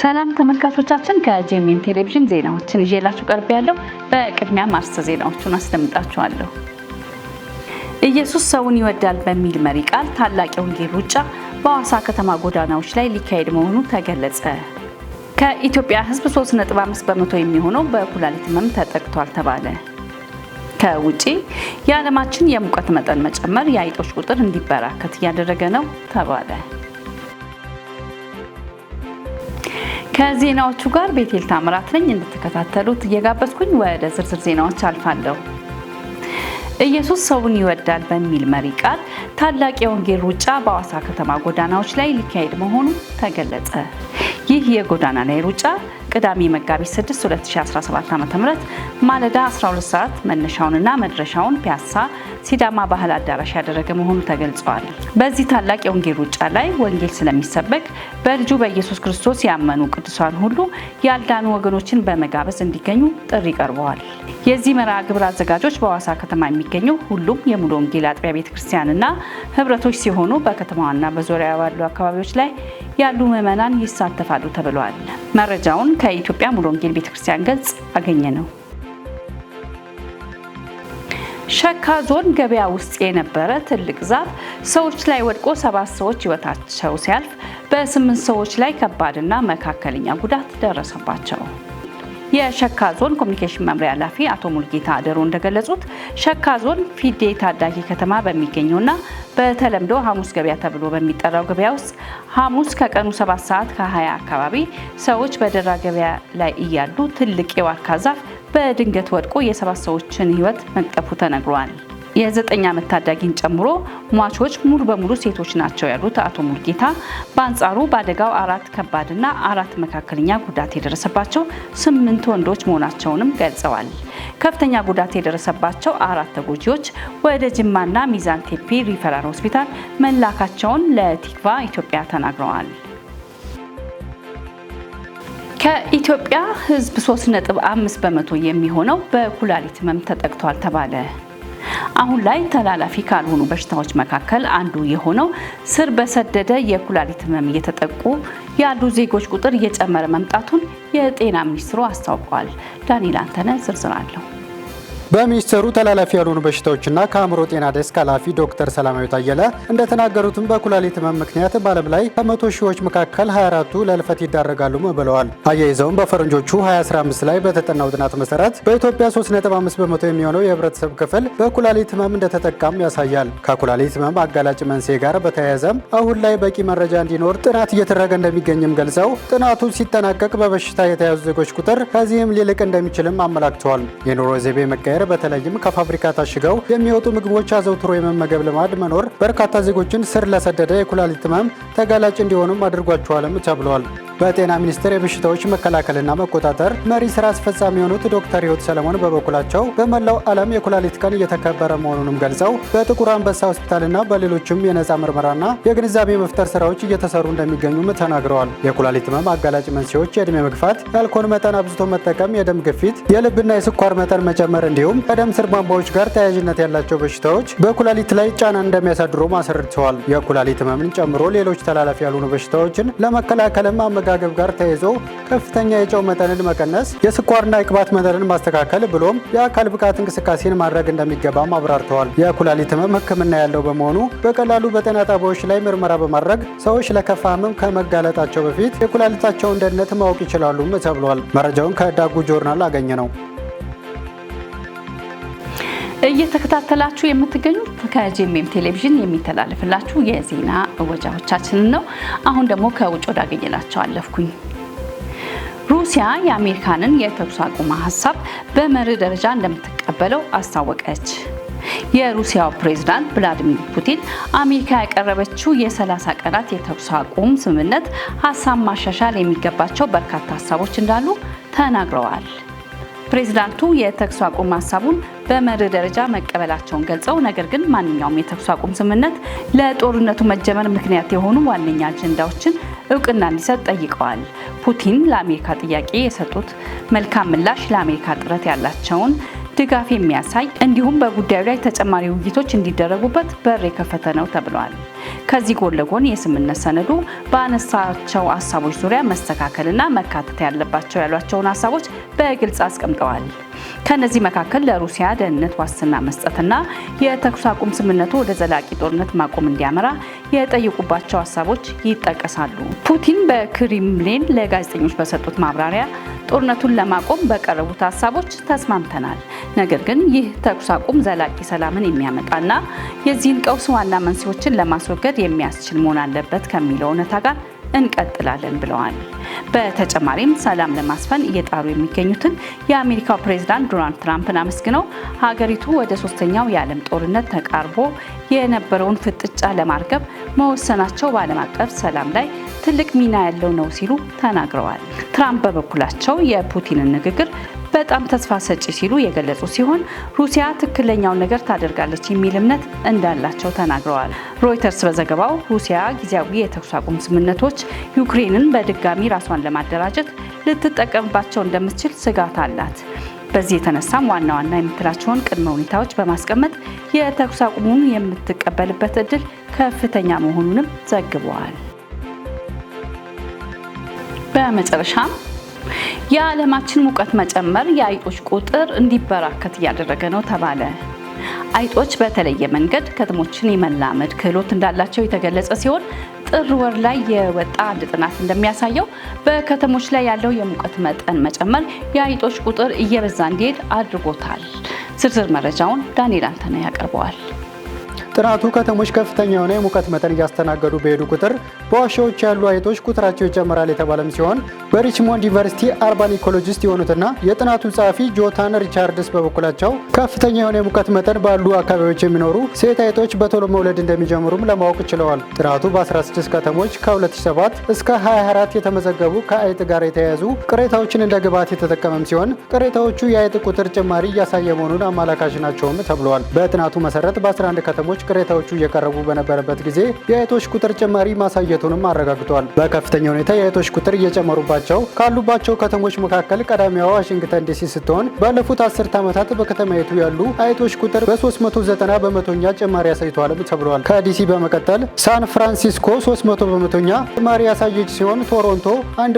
ሰላም ተመልካቾቻችን ከጄኤምኤም ቴሌቪዥን ዜናዎችን ይዤላችሁ ቀርቤያለሁ። በቅድሚያ ማርስተ ዜናዎቹን አስደምጣችኋለሁ። ኢየሱስ ሰውን ይወዳል በሚል መሪ ቃል ታላቅ የወንጌል ሩጫ በሐዋሳ ከተማ ጎዳናዎች ላይ ሊካሄድ መሆኑ ተገለጸ። ከኢትዮጵያ ሕዝብ 3.5% የሚሆነው በኩላሊት ህመም ተጠቅቷል ተባለ። ከውጪ የዓለማችን የሙቀት መጠን መጨመር የአይጦች ቁጥር እንዲበራከት እያደረገ ነው ተባለ። ከዜናዎቹ ጋር ቤቴል ታምራት ነኝ። እንድትከታተሉት እየጋበዝኩኝ ወደ ዝርዝር ዜናዎች አልፋለሁ። ኢየሱስ ሰውን ይወዳል በሚል መሪ ቃል ታላቅ የወንጌል ሩጫ በሐዋሳ ከተማ ጎዳናዎች ላይ ሊካሄድ መሆኑ ተገለጸ። ይህ የጎዳና ላይ ሩጫ ቅዳሜ መጋቢት 6 2017 ዓ.ም ማለዳ 12 ሰዓት መነሻውንና መድረሻውን ፒያሳ ሲዳማ ባህል አዳራሽ ያደረገ መሆኑ ተገልጿል። በዚህ ታላቅ የወንጌል ሩጫ ላይ ወንጌል ስለሚሰበክ በልጁ በኢየሱስ ክርስቶስ ያመኑ ቅዱሳን ሁሉ ያልዳኑ ወገኖችን በመጋበዝ እንዲገኙ ጥሪ ቀርበዋል። የዚህ መርሃ ግብር አዘጋጆች በሐዋሳ ከተማ የሚገኙ ሁሉም የሙሉ ወንጌል አጥቢያ ቤተክርስቲያንና ህብረቶች ሲሆኑ በከተማዋና በዙሪያ ባሉ አካባቢዎች ላይ ያሉ ምዕመናን ይሳተፋሉ ተብሏል። መረጃውን ከኢትዮጵያ ሙሉ ወንጌል ቤተክርስቲያን ገጽ አገኘ ነው። ሸካ ዞን ገበያ ውስጥ የነበረ ትልቅ ዛፍ ሰዎች ላይ ወድቆ 7 ሰዎች ህይወታቸው ሲያልፍ በ8 ሰዎች ላይ ከባድና መካከለኛ ጉዳት ደረሰባቸው። የሸካ ዞን ኮሚኒኬሽን መምሪያ ኃላፊ አቶ ሙልጌታ አደሮ እንደገለጹት ሸካ ዞን ፊዴ ታዳጊ ከተማ በሚገኘውና በተለምዶ ሐሙስ ገበያ ተብሎ በሚጠራው ገበያ ውስጥ ሐሙስ ከቀኑ 7 ሰዓት ከ20 አካባቢ ሰዎች በደራ ገበያ ላይ እያሉ ትልቅ የዋርካ ዛፍ በድንገት ወድቆ የ7 ሰዎችን ህይወት መቅጠፉ ተነግሯል። የ9 ዓመት ታዳጊን ጨምሮ ሟቾች ሙሉ በሙሉ ሴቶች ናቸው ያሉት አቶ ሙልጌታ በአንጻሩ በአደጋው 4 ከባድና 4 መካከለኛ ጉዳት የደረሰባቸው 8 ወንዶች መሆናቸውንም ገልጸዋል። ከፍተኛ ጉዳት የደረሰባቸው 4 ተጎጂዎች ወደ ጅማና ሚዛን ቴፒ ሪፈራል ሆስፒታል መላካቸውን ለቲክቫ ኢትዮጵያ ተናግረዋል። ከኢትዮጵያ ህዝብ 3.5% የሚሆነው በኩላሊት ህመም ተጠቅቷል ተባለ። አሁን ላይ ተላላፊ ካልሆኑ በሽታዎች መካከል አንዱ የሆነው ስር በሰደደ የኩላሊት ህመም እየተጠቁ ያሉ ዜጎች ቁጥር እየጨመረ መምጣቱን የጤና ሚኒስትሩ አስታውቋል። ዳንኤል አንተነህ ዝርዝር አለው። በሚኒስትሩ ተላላፊ ያልሆኑ በሽታዎችና ከአእምሮ ጤና ዴስክ ኃላፊ ዶክተር ሰላማዊ ታየለ እንደተናገሩትም በኩላሊት ህመም ምክንያት በዓለም ላይ ከ100 ሺዎች መካከል 24ቱ ለህልፈት ይዳረጋሉ ብለዋል። አያይዘውም በፈረንጆቹ 2015 ላይ በተጠናው ጥናት መሰረት በኢትዮጵያ 3.5% የሚሆነው የህብረተሰብ ክፍል በኩላሊት ህመም እንደተጠቃም ያሳያል። ከኩላሊት ህመም አጋላጭ መንስኤ ጋር በተያያዘም አሁን ላይ በቂ መረጃ እንዲኖር ጥናት እየተደረገ እንደሚገኝም ገልጸው ጥናቱ ሲጠናቀቅ በበሽታ የተያዙ ዜጎች ቁጥር ከዚህም ሊልቅ እንደሚችልም አመላክተዋል። የኑሮ ዘይቤ መቀየር በተለይም ከፋብሪካ ታሽገው የሚወጡ ምግቦች አዘውትሮ የመመገብ ልማድ መኖር በርካታ ዜጎችን ስር ለሰደደ የኩላሊት ህመም ተጋላጭ እንዲሆኑም አድርጓቸዋልም ተብሏል። በጤና ሚኒስቴር የበሽታዎች መከላከልና መቆጣጠር መሪ ስራ አስፈጻሚ የሆኑት ዶክተር ህይወት ሰለሞን በበኩላቸው በመላው ዓለም የኩላሊት ቀን እየተከበረ መሆኑንም ገልጸው በጥቁር አንበሳ ሆስፒታልና በሌሎችም የነጻ ምርመራና የግንዛቤ መፍጠር ስራዎች እየተሰሩ እንደሚገኙም ተናግረዋል። የኩላሊት ህመም አጋላጭ መንስኤዎች የእድሜ መግፋት፣ የአልኮል መጠን አብዝቶ መጠቀም፣ የደም ግፊት፣ የልብና የስኳር መጠን መጨመር እንዲሁም ከደም ስር ቧንቧዎች ጋር ተያያዥነት ያላቸው በሽታዎች በኩላሊት ላይ ጫና እንደሚያሳድሩ አስረድተዋል። የኩላሊት ህመምን ጨምሮ ሌሎች ተላላፊ ያልሆኑ በሽታዎችን ለመከላከልም አመጋገብ ጋር ተያይዞ ከፍተኛ የጨው መጠንን መቀነስ፣ የስኳርና የቅባት መጠንን ማስተካከል ብሎም የአካል ብቃት እንቅስቃሴን ማድረግ እንደሚገባም አብራርተዋል። የኩላሊት ህመም ሕክምና ያለው በመሆኑ በቀላሉ በጤና ጣቢያዎች ላይ ምርመራ በማድረግ ሰዎች ለከፋ ህመም ከመጋለጣቸው በፊት የኩላሊታቸውን ደህንነት ማወቅ ይችላሉም ተብሏል። መረጃውን ከዳጉ ጆርናል አገኘ ነው። እየተከታተላችሁ የምትገኙት ከጄኤምኤም ቴሌቪዥን የሚተላለፍላችሁ የዜና እወጃዎቻችንን ነው። አሁን ደግሞ ከውጭ ወዳገኘላችሁ አለፍኩኝ። ሩሲያ የአሜሪካንን የተኩስ አቁም ሀሳብ በመርህ ደረጃ እንደምትቀበለው አስታወቀች። የሩሲያው ፕሬዝዳንት ቭላዲሚር ፑቲን አሜሪካ ያቀረበችው የ30 ቀናት የተኩስ አቁም ስምምነት ሀሳብ ማሻሻል የሚገባቸው በርካታ ሀሳቦች እንዳሉ ተናግረዋል። ፕሬዝዳንቱ የተኩስ አቁም ሀሳቡን በመርህ ደረጃ መቀበላቸውን ገልጸው ነገር ግን ማንኛውም የተኩስ አቁም ስምምነት ለጦርነቱ መጀመር ምክንያት የሆኑ ዋነኛ አጀንዳዎችን እውቅና እንዲሰጥ ጠይቀዋል። ፑቲን ለአሜሪካ ጥያቄ የሰጡት መልካም ምላሽ ለአሜሪካ ጥረት ያላቸውን ድጋፍ የሚያሳይ እንዲሁም በጉዳዩ ላይ ተጨማሪ ውይይቶች እንዲደረጉበት በር የከፈተ ነው ተብሏል። ከዚህ ጎን ለጎን የስምምነት ሰነዱ በአነሳቸው ሀሳቦች ዙሪያ መስተካከልና መካተት ያለባቸው ያሏቸውን ሀሳቦች በግልጽ አስቀምጠዋል። ከነዚህ መካከል ለሩሲያ ደህንነት ዋስትና መስጠትና የተኩስ አቁም ስምምነቱ ወደ ዘላቂ ጦርነት ማቆም እንዲያመራ የጠየቁባቸው ሀሳቦች ይጠቀሳሉ። ፑቲን በክሬምሊን ለጋዜጠኞች በሰጡት ማብራሪያ ጦርነቱን ለማቆም በቀረቡት ሀሳቦች ተስማምተናል፣ ነገር ግን ይህ ተኩስ አቁም ዘላቂ ሰላምን የሚያመጣና የዚህን ቀውስ ዋና መንስኤዎችን ለማስወገድ የሚያስችል መሆን አለበት ከሚለው እውነታ ጋር እንቀጥላለን ብለዋል። በተጨማሪም ሰላም ለማስፈን እየጣሩ የሚገኙትን የአሜሪካው ፕሬዝዳንት ዶናልድ ትራምፕን አመስግነው ሀገሪቱ ወደ ሶስተኛው የዓለም ጦርነት ተቃርቦ የነበረውን ፍጥጫ ለማርገብ መወሰናቸው በዓለም አቀፍ ሰላም ላይ ትልቅ ሚና ያለው ነው ሲሉ ተናግረዋል። ትራምፕ በበኩላቸው የፑቲንን ንግግር በጣም ተስፋ ሰጪ ሲሉ የገለጹ ሲሆን ሩሲያ ትክክለኛውን ነገር ታደርጋለች የሚል እምነት እንዳላቸው ተናግረዋል። ሮይተርስ በዘገባው ሩሲያ ጊዜያዊ የተኩስ አቁም ስምምነቶች ዩክሬንን በድጋሚ ራሷን ለማደራጀት ልትጠቀምባቸው እንደምትችል ስጋት አላት። በዚህ የተነሳም ዋና ዋና የምትላቸውን ቅድመ ሁኔታዎች በማስቀመጥ የተኩስ አቁሙን የምትቀበልበት እድል ከፍተኛ መሆኑንም ዘግበዋል። በመጨረሻም የዓለማችን ሙቀት መጨመር የአይጦች ቁጥር እንዲበራከት እያደረገ ነው ተባለ። አይጦች በተለየ መንገድ ከተሞችን የመላመድ ክህሎት እንዳላቸው የተገለጸ ሲሆን ጥር ወር ላይ የወጣ አንድ ጥናት እንደሚያሳየው በከተሞች ላይ ያለው የሙቀት መጠን መጨመር የአይጦች ቁጥር እየበዛ እንዲሄድ አድርጎታል። ዝርዝር መረጃውን ዳንኤል አንተነህ ያቀርበዋል። ጥናቱ ከተሞች ከፍተኛ የሆነ የሙቀት መጠን እያስተናገዱ በሄዱ ቁጥር በዋሻዎች ያሉ አይጦች ቁጥራቸው ይጨምራል የተባለም ሲሆን በሪችሞንድ ዩኒቨርሲቲ አርባን ኢኮሎጂስት የሆኑትና የጥናቱ ጸሐፊ ጆታን ሪቻርድስ በበኩላቸው ከፍተኛ የሆነ የሙቀት መጠን ባሉ አካባቢዎች የሚኖሩ ሴት አይጦች በቶሎ መውለድ እንደሚጀምሩም ለማወቅ ችለዋል። ጥናቱ በ16 ከተሞች ከ2007 እስከ 2024 የተመዘገቡ ከአይጥ ጋር የተያያዙ ቅሬታዎችን እንደ ግብዓት የተጠቀመም ሲሆን ቅሬታዎቹ የአይጥ ቁጥር ጭማሪ እያሳየ መሆኑን አመላካች ናቸውም ተብሏል። በጥናቱ መሰረት በ11 ከተሞች ቅሬታዎቹ እየቀረቡ በነበረበት ጊዜ የአይጦች ቁጥር ጭማሪ ማሳየቱንም አረጋግጧል። በከፍተኛ ሁኔታ የአይጦች ቁጥር እየጨመሩባቸው ካሉባቸው ከተሞች መካከል ቀዳሚዋ ዋሽንግተን ዲሲ ስትሆን ባለፉት 10 ዓመታት በከተማይቱ ያሉ አይጦች ቁጥር በ390 በመቶኛ ጭማሪ አሳይቷልም ተብሏል። ከዲሲ በመቀጠል ሳን ፍራንሲስኮ 300 በመቶኛ ጭማሪ ያሳየች ሲሆን ቶሮንቶ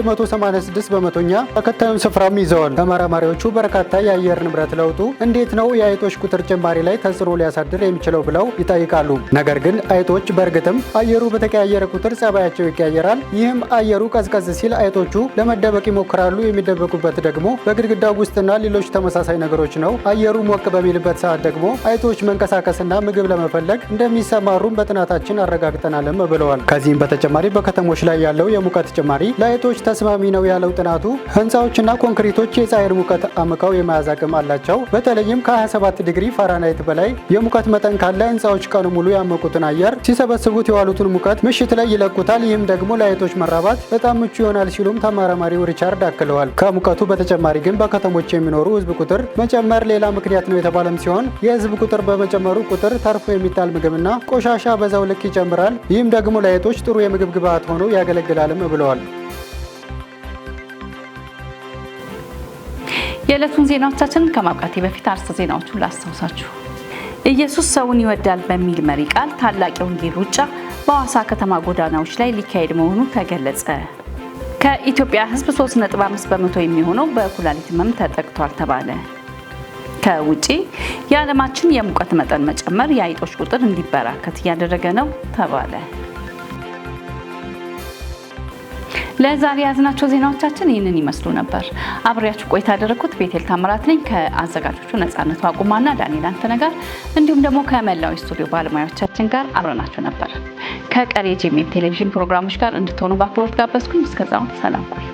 186 በመቶኛ ተከታዩን ስፍራም ይዘዋል። ተመራማሪዎቹ በርካታ የአየር ንብረት ለውጡ እንዴት ነው የአይጦች ቁጥር ጭማሪ ላይ ተጽዕኖ ሊያሳድር የሚችለው ብለው ይጠይቃሉ። ነገር ግን አይጦች በእርግጥም አየሩ በተቀያየረ ቁጥር ጸባያቸው ይቀያየራል። ይህም አየሩ ቀዝቀዝ ሲል አይጦቹ ለመደበቅ ይሞክራሉ። የሚደበቁበት ደግሞ በግድግዳው ውስጥና ሌሎች ተመሳሳይ ነገሮች ነው። አየሩ ሞቅ በሚልበት ሰዓት ደግሞ አይጦች መንቀሳቀስና ምግብ ለመፈለግ እንደሚሰማሩም በጥናታችን አረጋግጠናልም ብለዋል። ከዚህም በተጨማሪ በከተሞች ላይ ያለው የሙቀት ጭማሪ ለአይጦች ተስማሚ ነው ያለው ጥናቱ ህንፃዎችና ኮንክሪቶች የፀሐይን ሙቀት አምቀው የመያዝ አቅም አላቸው። በተለይም ከ27 ዲግሪ ፋራናይት በላይ የሙቀት መጠን ካለ ህንፃዎች ቀኑ ሙሉ ያመቁትን አየር ሲሰበስቡት የዋሉትን ሙቀት ምሽት ላይ ይለቁታል። ይህም ደግሞ ለአይጦች መራባት በጣም ምቹ ይሆናል ሲሉም ተመራማሪው ሪቻርድ አክለዋል። ከሙቀቱ በተጨማሪ ግን በከተሞች የሚኖሩ ህዝብ ቁጥር መጨመር ሌላ ምክንያት ነው የተባለም ሲሆን የህዝብ ቁጥር በመጨመሩ ቁጥር ተርፎ የሚጣል ምግብና ቆሻሻ በዛው ልክ ይጨምራል። ይህም ደግሞ ለአይጦች ጥሩ የምግብ ግብዓት ሆኖ ያገለግላልም ብለዋል። የዕለቱን ዜናዎቻችን ከማብቃቴ በፊት አርዕስተ ዜናዎቹን ላስታውሳችሁ። ኢየሱስ ሰውን ይወዳል በሚል መሪ ቃል ታላቅ የወንጌል ሩጫ በሐዋሳ ከተማ ጎዳናዎች ላይ ሊካሄድ መሆኑ ተገለጸ። ከኢትዮጵያ ህዝብ 3.5 በመቶ የሚሆነው በኩላሊት ህመም ተጠቅቷል ተባለ። ከውጪ የዓለማችን የሙቀት መጠን መጨመር የአይጦች ቁጥር እንዲበራከት እያደረገ ነው ተባለ። ለዛሬ ያዝናቸው ዜናዎቻችን ይህንን ይመስሉ ነበር። አብሬያችሁ ቆይታ ያደረኩት ቤቴል ታምራት ነኝ ከአዘጋጆቹ ነጻነት ዋቁማና ዳንኤል አንተነህ ጋር እንዲሁም ደግሞ ከመላው ስቱዲዮ ባለሙያዎቻችን ጋር አብረናችሁ ነበር። ከቀሪ የጄኤምኤም ቴሌቪዥን ፕሮግራሞች ጋር እንድትሆኑ በአክብሮት ጋበዝኩኝ። እስከዛው ሰላም ቆዩ።